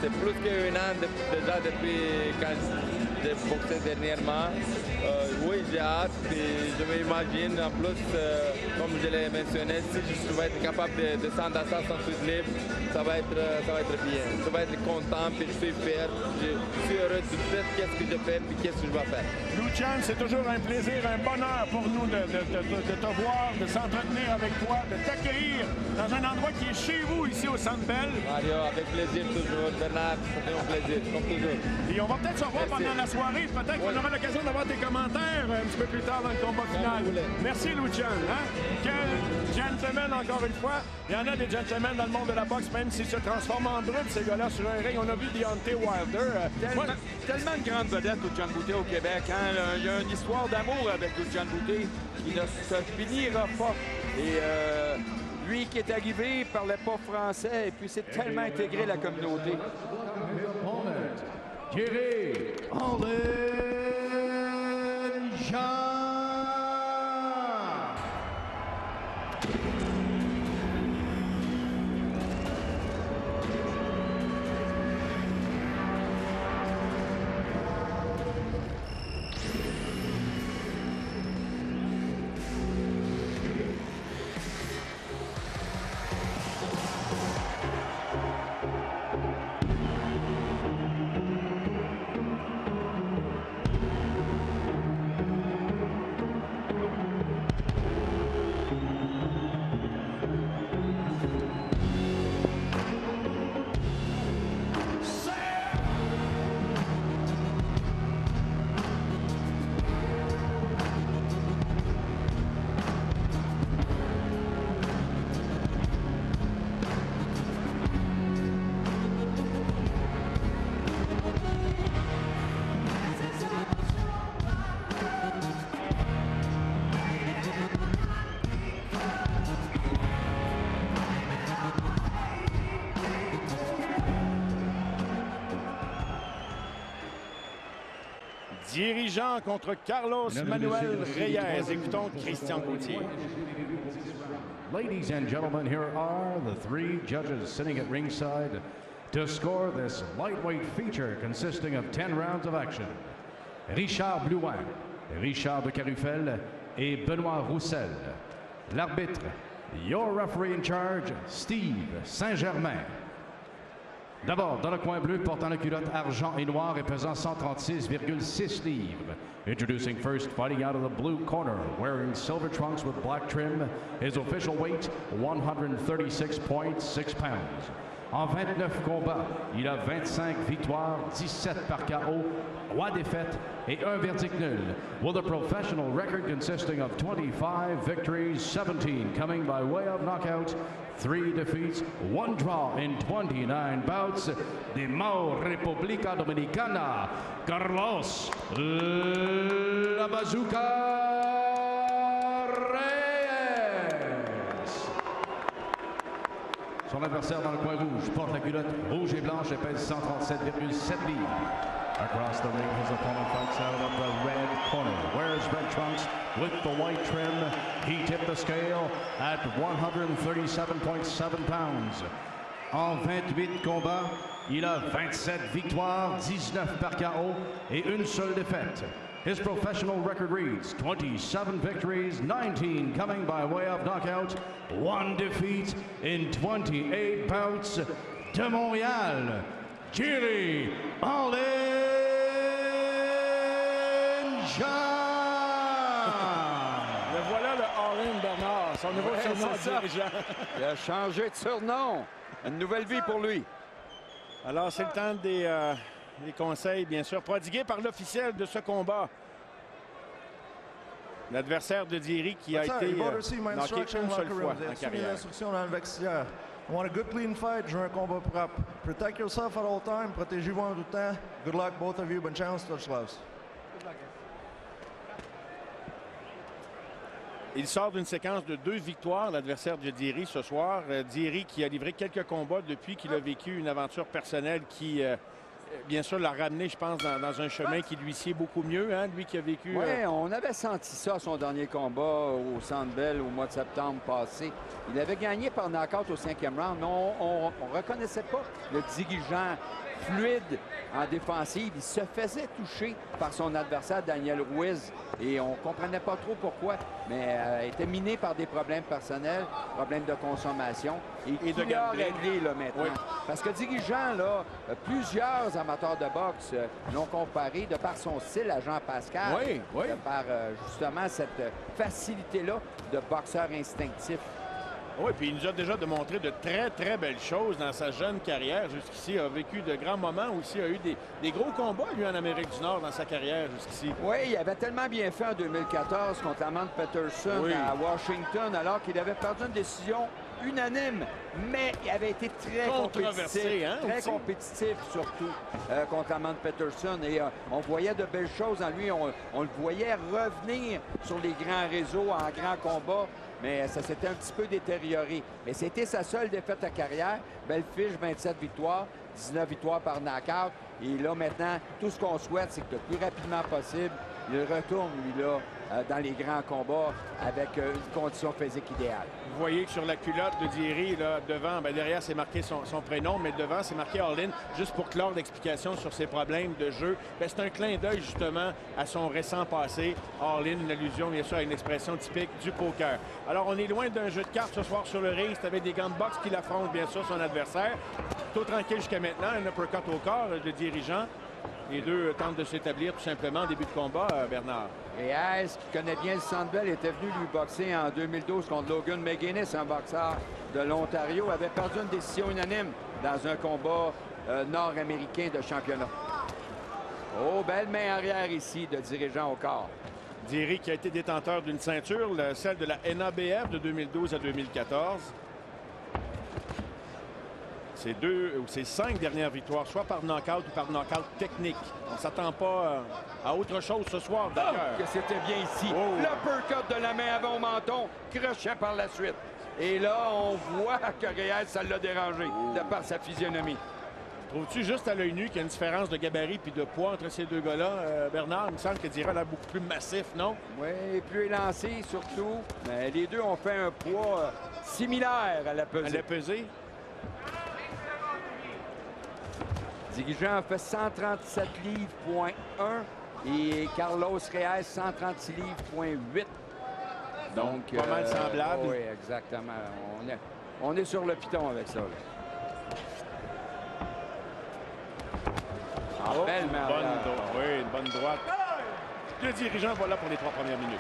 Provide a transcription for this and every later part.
c'est plus qu'un an déjà depuis quand j'ai boxé dernièrement. Oui, j'ai hâte et je m'imagine en plus, comme je l'ai mentionné, si je vais être capable de descendre à 168 livres, ça va être bien. Je vais être content et je suis fier. Je suis heureux de tout ce que je fais et qu'est-ce que je vais faire. Lucian, c'est toujours un plaisir, un bonheur pour nous de te voir, de s'entretenir avec toi, de t'accueillir dans un endroit qui est chez vous ici au Centre Bell. Mario, avec plaisir toujours. Bernard, c'était un plaisir, comme toujours. Et on va peut-être se revoir pendant la soirée. Peut-être qu'on aura l'occasion d'avoir tes commentaires un petit peu plus tard dans le combat final. Merci, Lucian. Hein? Quel gentleman, encore une fois. Il y en a des gentlemen dans le monde de la boxe, même s'ils se transforment en brutes, ces gars-là, sur un ring. On a vu Deontay Wilder. Tellement de grandes vedettes, Lucian Boutet, au Québec. Hein? Il y a une histoire d'amour avec Lucian Boutet qui ne se finira pas. Et lui qui est arrivé, il ne parlait pas français et puis s'est tellement intégré à la communauté. Thierry Allen-Jean. Dirigeant contre Carlos Manuel Reyes. Écoutons Christian Gauthier. Ladies and gentlemen, here are the three judges sitting at ringside to score this lightweight feature consisting of 10 rounds of action. Richard Blouin, Richard de Carufel et Benoît Roussel. L'arbitre, your referee in charge, Steve Saint-Germain. D'abord, dans le coin bleu, portant la culotte argent et noir et pesant 136,6 livres. Introducing first, fighting out of the blue corner, wearing silver trunks with black trim. His official weight, 136.6 pounds. En 29 combats, il a 25 victoires, 17 par KO, 3 défaites et 1 verdict nul. With a professional record consisting of 25 victories, 17 coming by way of knockout, 3 defeats, 1 draw in 29 bouts. De Mao República Dominicana, Carlos La Bazooka Reyes. Son adversaire dans le coin rouge porte la culotte rouge et blanche et pèse 137,7 livres. Across the ring, his opponent fights out of the red corner, wears red trunks with the white trim. He tipped the scale at 137.7 pounds. En 28 combats, il a 27 victoires, 19 par KO et une seule défaite. His professional record reads 27 victories, 19 coming by way of knockout, 1 defeat in 28 bouts. De Montréal, Thierry Allen-Jean. Le voilà, le All-In Bernard, son nouveau surnom de dirigeant. Il a changé de surnom. Une nouvelle vie pour lui. Alors, c'est le temps des conseils, bien sûr, prodigués par l'officiel de ce combat. L'adversaire de Thierry qui a été knocké une seule fois en carrière. I want a good clean fight, je veux un combat propre. Protect yourself at all time, protégez-vous en tout temps. Good luck, both of you. Bonne chance, touch gloves. Il sort d'une séquence de 2 victoires, l'adversaire de Thierry ce soir. Thierry qui a livré quelques combats depuis qu'il a vécu une aventure personnelle qui, bien sûr, l'a ramené, je pense, dans un chemin qui lui sied beaucoup mieux, hein, lui qui a vécu... Oui, on avait senti ça à son dernier combat au Centre Bell au mois de septembre passé. Il avait gagné par knockout au 5e round, mais on ne reconnaissait pas le dirigeant fluide en défensive. Il se faisait toucher par son adversaire, Daniel Ruiz, et on ne comprenait pas trop pourquoi, mais était miné par des problèmes personnels, problèmes de consommation, et de qui a gambling. réglé là, maintenant. Oui. Parce que dirigeant, là, plusieurs amateurs de boxe l'ont comparé de par son style à Jean Pascal, Oui, oui. de par justement cette facilité-là de boxeur instinctif. Oui, puis il nous a déjà démontré de très, très belles choses dans sa jeune carrière jusqu'ici. Il a vécu de grands moments aussi. Il a eu des gros combats, lui, en Amérique du Nord dans sa carrière jusqu'ici. Oui, il avait tellement bien fait en 2014 contre Amand Peterson Oui. à Washington, alors qu'il avait perdu une décision unanime, mais il avait été très Controversé, compétitif, hein, très aussi. compétitif surtout contre Amand Peterson. Et on voyait de belles choses en lui. On le voyait revenir sur les grands réseaux en grand combat. Mais ça s'était un petit peu détérioré. Mais c'était sa seule défaite à carrière. Belle fiche, 27 victoires, 19 victoires par knockout. Et là, maintenant, tout ce qu'on souhaite, c'est que le plus rapidement possible, il retourne, lui, là, dans les grands combats avec une condition physique idéale. Vous voyez que sur la culotte de Thierry, là, devant, ben derrière, c'est marqué son prénom, mais devant, c'est marqué All-In, juste pour clore l'explication sur ses problèmes de jeu. Ben, c'est un clin d'œil, justement, à son récent passé. All-In, une allusion, bien sûr, à une expression typique du poker. Alors, on est loin d'un jeu de cartes ce soir sur le ring. C'est avec des gants de boxe qu'il affronte, bien sûr, son adversaire. Tout tranquille jusqu'à maintenant. Un uppercut au corps, le dirigeant. Les deux tentent de s'établir tout simplement en début de combat, Bernard. Reyes, qui connaît bien le Sandbell, était venu lui boxer en 2012 contre Logan McGuinness, un boxeur de l'Ontario, avait perdu une décision unanime dans un combat nord-américain de championnat. Oh, belle main arrière ici de dirigeant au corps. Thierry qui a été détenteur d'une ceinture, celle de la NABF de 2012 à 2014. Ces 5 dernières victoires, soit par knockout ou par knockout technique. On ne s'attend pas à autre chose ce soir, d'ailleurs. Que c'était bien ici. Oh. L'uppercut de la main avant au menton, crochet par la suite. Et là, on voit que Reyes, ça l'a dérangé de par sa physionomie. Trouves-tu juste à l'œil nu qu'il y a une différence de gabarit puis de poids entre ces deux gars-là, Bernard? Il me semble que Thierry a l'air beaucoup plus massif, non? Oui, plus élancé surtout. Mais les deux ont fait un poids similaire à la pesée. À la pesée? Dirigeant a fait 137 livres, point 1. Et Carlos Reyes, 136 livres, point 8. Donc, pas mal semblable. Oui, exactement. On est sur le piton avec ça. Là. Belle main arrière. Oui, une bonne droite. Le dirigeant va là pour les 3 premières minutes.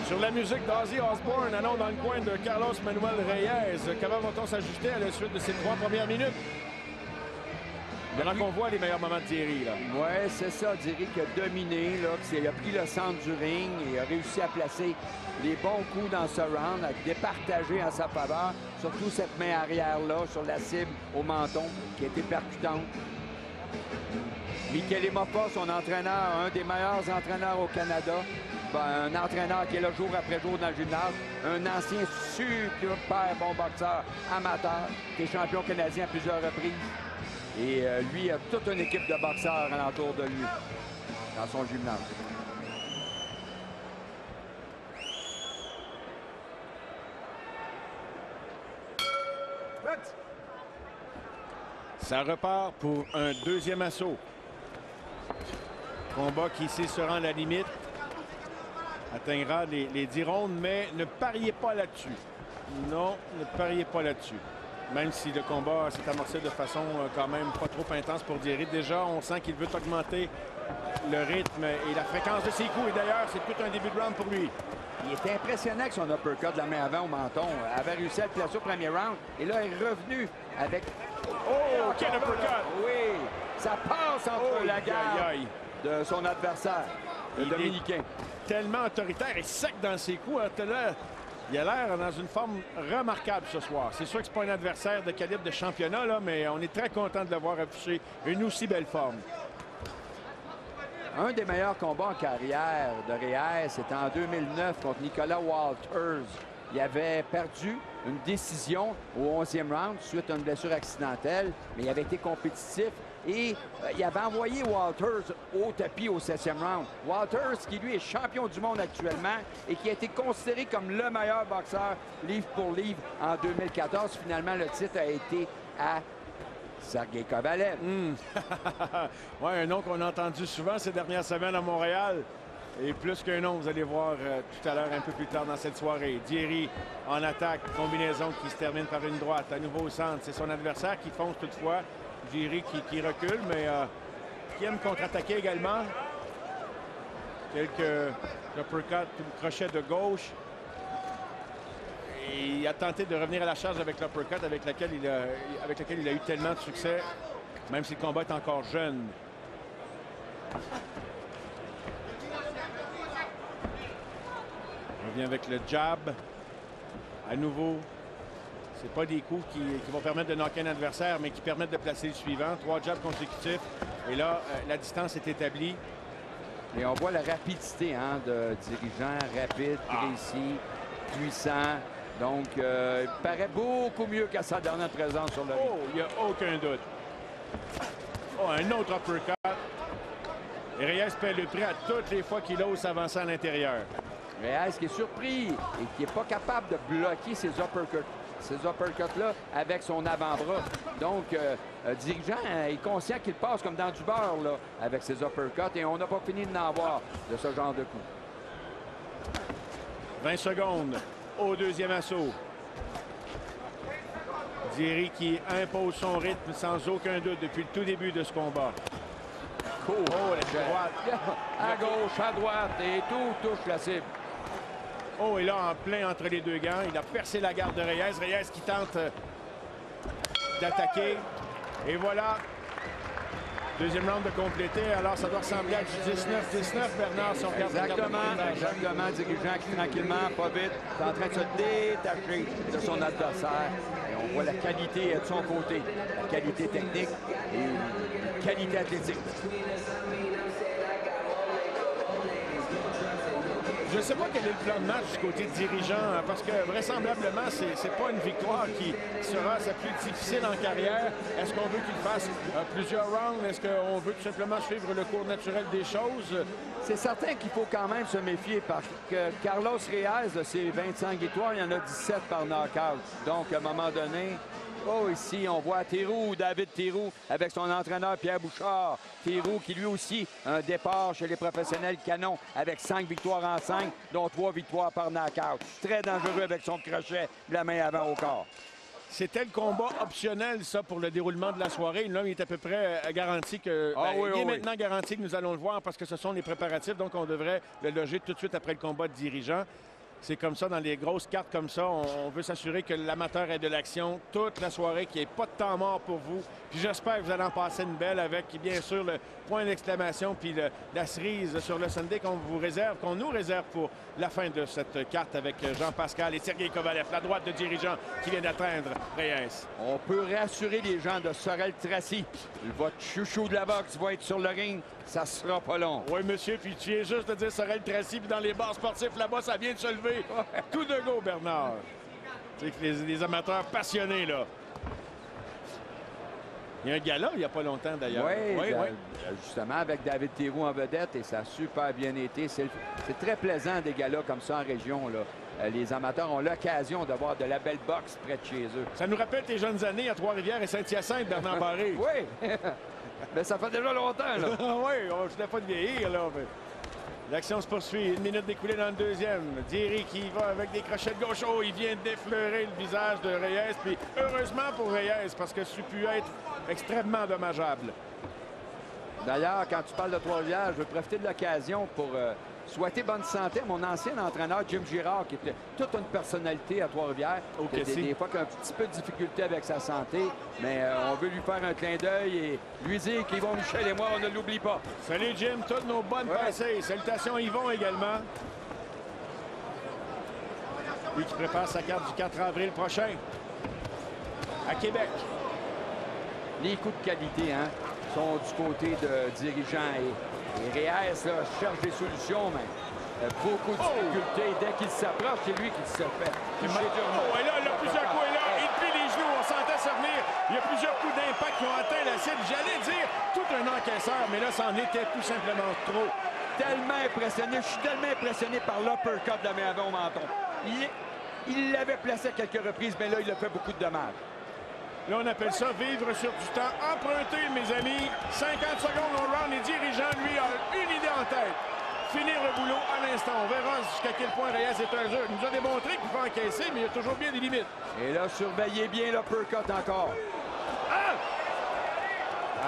Sur la musique d'Ozzy Osbourne, allons dans le coin de Carlos Manuel Reyes. Comment va-t-on s'ajuster à la suite de ces 3 premières minutes? Maintenant qu'on voit les meilleurs moments de Thierry, là. Oui, c'est ça. Thierry qui a dominé, là, qui a pris le centre du ring et a réussi à placer les bons coups dans ce round, à départager en sa faveur. Surtout cette main arrière-là sur la cible au menton qui a été percutante. Michele Moffa, son entraîneur, un des meilleurs entraîneurs au Canada. Un entraîneur qui est là jour après jour dans le gymnase. Un ancien super bon boxeur amateur qui est champion canadien à plusieurs reprises. Et lui a toute une équipe de boxeurs alentour de lui dans son gymnase. Ça repart pour un deuxième assaut. Combat qui, s'il se rend à la limite, atteindra les 10 rondes, mais ne pariez pas là-dessus. Non, ne pariez pas là-dessus. Même si le combat s'est amorcé de façon quand même pas trop intense pour Thierry. Déjà, on sent qu'il veut augmenter le rythme et la fréquence de ses coups. Et d'ailleurs, c'est tout un début de round pour lui. Il était impressionnant que son uppercut de la main avant au menton avait réussi à le placer au premier round. Et là, il est revenu avec... Oh, quel uppercut! Oui, ça passe entre la garde aïe. de son adversaire, le Dominicain. Tellement autoritaire et sec dans ses coups. Là, il a l'air dans une forme remarquable ce soir. C'est sûr que ce n'est pas un adversaire de calibre de championnat, là, mais on est très content de l'avoir affiché une aussi belle forme. Un des meilleurs combats en carrière de Reyes, c'était en 2009 contre Nicolas Walters. Il avait perdu une décision au 11e round suite à une blessure accidentelle, mais il avait été compétitif Et il avait envoyé Walters au tapis au 7e round. Walters, qui lui est champion du monde actuellement et qui a été considéré comme le meilleur boxeur livre pour livre en 2014. Finalement, le titre a été à Sergey Kovalev. Oui, un nom qu'on a entendu souvent ces dernières semaines à Montréal. Et plus qu'un nom, vous allez voir tout à l'heure, un peu plus tard dans cette soirée. Thierry en attaque, combinaison qui se termine par une droite. À nouveau au centre, c'est son adversaire qui fonce toutefois. Thierry qui recule, mais qui aime contre-attaquer également. Quelques uppercuts ou crochets de gauche. Et il a tenté de revenir à la charge avec l'uppercut avec laquelle il a eu tellement de succès, même si le combat est encore jeune. On revient avec le jab. À nouveau, c'est pas des coups qui vont permettre de knocker un adversaire, mais qui permettent de placer le suivant. 3 jabs consécutifs. Et là, la distance est établie. Et on voit la rapidité de dirigeant, rapide, précis, puissant. Donc, il paraît beaucoup mieux qu'à sa dernière présence sur le ring. Oh, il n'y a aucun doute. Oh, un autre uppercut. Et Reyes paie le prix à toutes les fois qu'il ose s'avancer à l'intérieur. Reyes qui est surpris et qui n'est pas capable de bloquer ces uppercuts-là avec son avant-bras. Donc, dirigeant est conscient qu'il passe comme dans du beurre là, avec ses uppercuts et on n'a pas fini de n'en avoir de ce genre de coup. 20 secondes au deuxième assaut. Thierry qui impose son rythme sans aucun doute depuis le tout début de ce combat. Cool. Oh, la droite. À gauche, à droite et tout touche la cible. Oh, et là, en plein entre les deux gants, il a percé la garde de Reyes. Reyes qui tente d'attaquer. Et voilà. Deuxième round de compléter. Alors, ça doit ressembler à du 19-19, Bernard, si on regarde Exactement, dirigeant qui, tranquillement, pas vite, est en train de se détacher de son adversaire. Et on voit la qualité de son côté. La qualité technique et la qualité athlétique. Je ne sais pas quel est le plan de match du côté dirigeant, parce que vraisemblablement, c'est pas une victoire qui sera sa plus difficile en carrière. Est-ce qu'on veut qu'il fasse plusieurs rounds? Est-ce qu'on veut tout simplement suivre le cours naturel des choses? C'est certain qu'il faut quand même se méfier parce que Carlos Reyes, de ses 25 victoires, il y en a 17 par knockout. Donc, à un moment donné, ici, on voit Théroux, David Théroux, avec son entraîneur Pierre Bouchard. Théroux qui, lui aussi, a un départ chez les professionnels canon avec 5 victoires en 5, dont 3 victoires par knockout. Très dangereux avec son crochet de la main avant au corps. C'était le combat optionnel, ça, pour le déroulement de la soirée. Là, il est à peu près garanti que... il est maintenant garanti que nous allons le voir parce que ce sont les préparatifs. Donc, on devrait le loger tout de suite après le combat de dirigeant. C'est comme ça, dans les grosses cartes comme ça, on veut s'assurer que l'amateur ait de l'action toute la soirée, qu'il n'y ait pas de temps mort pour vous. Puis j'espère que vous allez en passer une belle avec, bien sûr, le point d'exclamation puis la cerise sur le Sunday qu'on nous réserve pour la fin de cette carte avec Jean-Pascal et Sergey Kovalev, la droite de dirigeant qui vient d'atteindre Reyes. On peut rassurer les gens de Sorel Tracy. Votre chouchou de la boxe va être sur le ring. Ça sera pas long. Oui, monsieur, puis tu viens juste de dire Sorel Tracy, puis dans les bars sportifs, là-bas, ça vient de se lever. Tout de go, Bernard. Tu sais que les amateurs passionnés, là. Il y a un gala il n'y a pas longtemps, d'ailleurs. Oui, justement, avec David Théroux en vedette, et ça a super bien été. C'est très plaisant, des galas comme ça en région, là. Les amateurs ont l'occasion d'avoir de la belle boxe près de chez eux. Ça nous rappelle tes jeunes années à Trois-Rivières et Saint-Hyacinthe, Bernard Barré. Oui, mais ça fait déjà longtemps, là. Oui, on ne venait pas de vieillir, là. Mais... L'action se poursuit. 1 minute d'écoulée dans le deuxième. Thierry qui va avec des crochets de gauche. Oh, il vient d'effleurer le visage de Reyes. Puis heureusement pour Reyes, parce que ça aurait pu être extrêmement dommageable. D'ailleurs, quand tu parles de Trois-Rivières, je veux profiter de l'occasion pour souhaiter bonne santé à mon ancien entraîneur Jim Girard, qui était toute une personnalité à Trois-Rivières. Des fois, qui a un petit peu de difficulté avec sa santé, mais on veut lui faire un clin d'œil et lui dire qu'Yvon Michel et moi, on ne l'oublie pas. Salut Jim, toutes nos bonnes pensées. Salutations Yvon également. Lui qui prépare sa carte du 4 avril prochain à Québec. Les coups de qualité sont du côté de dirigeant et Reyes cherche des solutions, mais beaucoup de difficultés. Dès qu'il s'approche, c'est lui qui se fait. Et là, il a plusieurs coups. Et là, il plie les genoux. On sentait se venir. Il y a plusieurs coups d'impact qui ont atteint la cible. J'allais dire tout un encaisseur, mais là, c'en était tout simplement trop. Tellement impressionné. Je suis tellement impressionné par l'uppercut de la main au menton. Il l'avait placé à quelques reprises, mais là, il a fait beaucoup de dommages. Là, on appelle ça vivre sur du temps emprunté, mes amis. 50 secondes au round. Et dirigeant, lui, a une idée en tête. Finir le boulot à l'instant. On verra jusqu'à quel point Reyes est un jeu. Il nous a démontré qu'il peut encaisser, mais il y a toujours bien des limites. Et là, surveillez bien l'uppercut encore. Ah!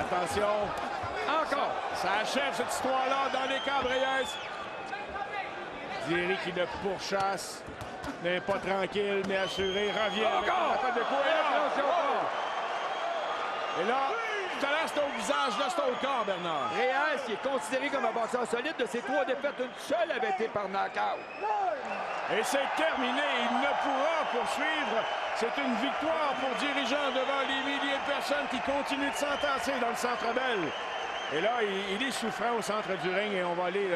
Attention. Encore. Ça achève cette histoire-là dans les câbles, Reyes. Thierry qui le pourchasse. N'est pas tranquille, mais assuré. Revient avec la patte de coups. Et là, tout à l'heure, c'était au visage. Là, c'était au corps, Bernard. Reyes, qui est considéré comme un boxeur solide, de ses 3 défaites, une seule avait été par knockout. Et c'est terminé. Il ne pourra poursuivre. C'est une victoire pour Dirigeant devant les milliers de personnes qui continuent de s'entasser dans le Centre Bell. Et là, il est souffrant au centre du ring et on va aller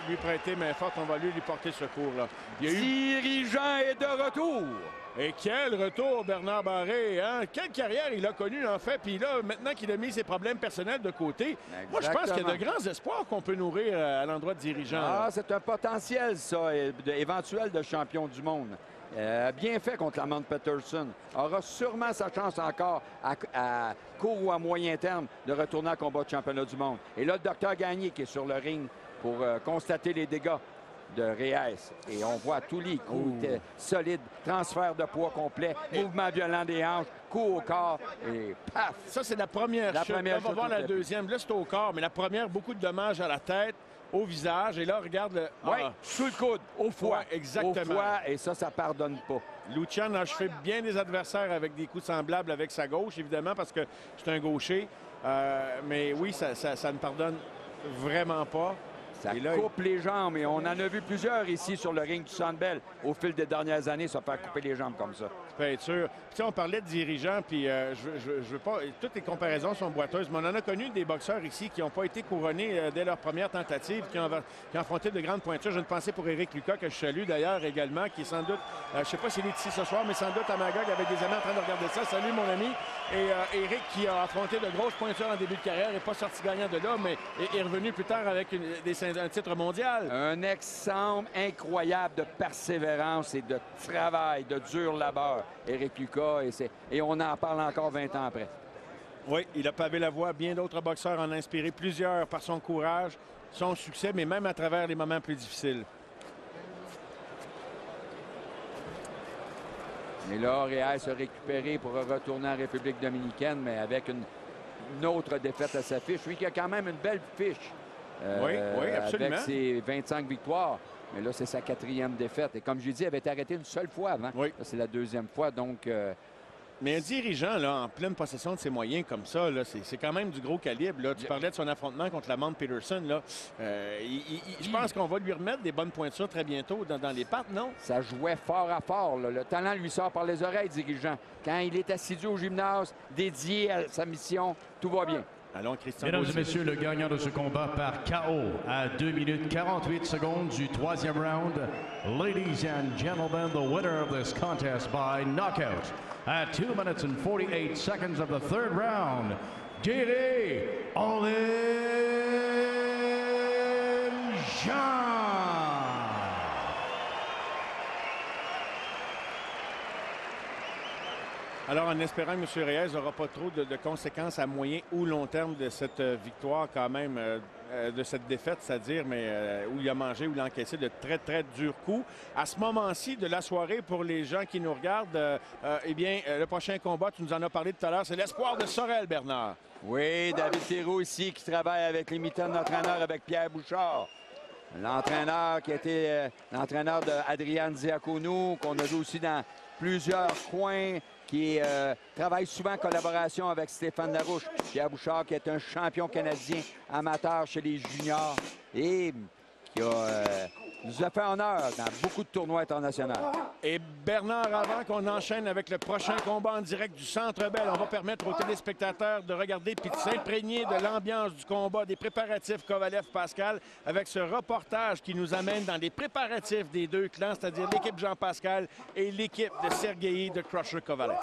lui prêter main forte. On va lui porter secours. Là. Dirigeant est de retour. Et quel retour, Bernard Barré. Hein? Quelle carrière il a connue, en fait. Puis là, maintenant qu'il a mis ses problèmes personnels de côté, exactement. Moi, je pense qu'il y a de grands espoirs qu'on peut nourrir à l'endroit de Dirigeant. Ah, c'est un potentiel, ça, éventuel de champion du monde. Bien fait contre Lamont Peterson. Aura sûrement sa chance encore à court ou à moyen terme de retourner à combat de championnat du monde. Et là, le docteur Gagné qui est sur le ring pour constater les dégâts de Reyes. Et on voit tous les coups solides, transfert de poids complet, mouvement violent des hanches, coup au corps et paf! Ça, c'est la première chute. On va voir la deuxième. Là, c'est au corps, mais la première, beaucoup de dommages à la tête, au visage. Et là, regarde le... Oui, sous le coude, au foie. Ouais, exactement. Au foie, et ça pardonne pas. Lucian a achevé bien des adversaires avec des coups semblables avec sa gauche, évidemment, parce que c'est un gaucher. Mais oui, ça ne pardonne vraiment pas. Ça coupe les jambes, et on en a vu plusieurs ici sur le ring du Centre Bell au fil des dernières années se faire couper les jambes comme ça. Tu peux être sûr. Puis, on parlait de dirigeants, puis je veux pas... Toutes les comparaisons sont boiteuses, mais on en a connu des boxeurs ici qui n'ont pas été couronnés dès leur première tentative, qui ont affronté de grandes pointures. J'ai une pensée pour Éric Lucas, que je salue d'ailleurs également, qui est sans doute... je ne sais pas s'il est ici ce soir, mais sans doute à Magog avec des amis en train de regarder ça. Salut, mon ami. Et Éric, qui a affronté de grosses pointures en début de carrière, n'est pas sorti gagnant de là, mais est revenu plus tard avec un titre mondial. Un exemple incroyable de persévérance et de travail, de dur labeur, Éric Lucas, et on en parle encore 20 ans après. Oui, il a pavé la voie. Bien d'autres boxeurs en ont inspiré plusieurs par son courage, son succès, mais même à travers les moments plus difficiles. Et là, Reyes a récupéré pour retourner en République dominicaine, mais avec une autre défaite à sa fiche. Lui qui a quand même une belle fiche. Oui, absolument. Avec ses 25 victoires. Mais là, c'est sa 4e défaite. Et comme je l'ai dit, il avait été arrêté une seule fois avant. Oui. C'est la 2e fois, donc... Mais un dirigeant, là, en pleine possession de ses moyens comme ça, c'est quand même du gros calibre. Là. Tu parlais de son affrontement contre Lamont Peterson. Là. Je pense qu'on va lui remettre des bonnes pointures très bientôt dans les pattes, non? Ça jouait fort à fort. Là. Le talent lui sort par les oreilles, dirigeant. Quand il est assidu au gymnase, dédié à sa mission, tout va bien. Allons, Christian. Mesdames et messieurs, le gagnant de ce combat par KO à 2 minutes 48 secondes du 3e round. Ladies and gentlemen, the winner of this contest by knockout at 2 minutes and 48 seconds of the 3rd round, Diri Olin Jean. Alors, en espérant que M. Reyes n'aura pas trop de conséquences à moyen ou long terme de cette victoire quand même, de cette défaite, c'est-à-dire où il a mangé, où il a encaissé de très, très durs coups. À ce moment-ci de la soirée, pour les gens qui nous regardent, eh bien, le prochain combat, tu nous en as parlé tout à l'heure, c'est l'espoir de Sorel, Bernard. Oui, David Théroux ici qui travaille avec l'imitant de l'entraîneur, avec Pierre Bouchard. L'entraîneur qui a été l'entraîneur d'Adrian Diacono, qu'on a vu aussi dans plusieurs coins, qui travaille souvent en collaboration avec Stéphane Larouche. Pierre Bouchard, qui est un champion canadien amateur chez les juniors et qui nous a fait honneur dans beaucoup de tournois internationaux. Et Bernard, avant qu'on enchaîne avec le prochain combat en direct du Centre Bell, on va permettre aux téléspectateurs de regarder puis de s'imprégner de l'ambiance du combat, des préparatifs Kovalev-Pascal, avec ce reportage qui nous amène dans les préparatifs des deux clans, c'est-à-dire l'équipe Jean-Pascal et l'équipe de Sergueï de Crusher Kovalev.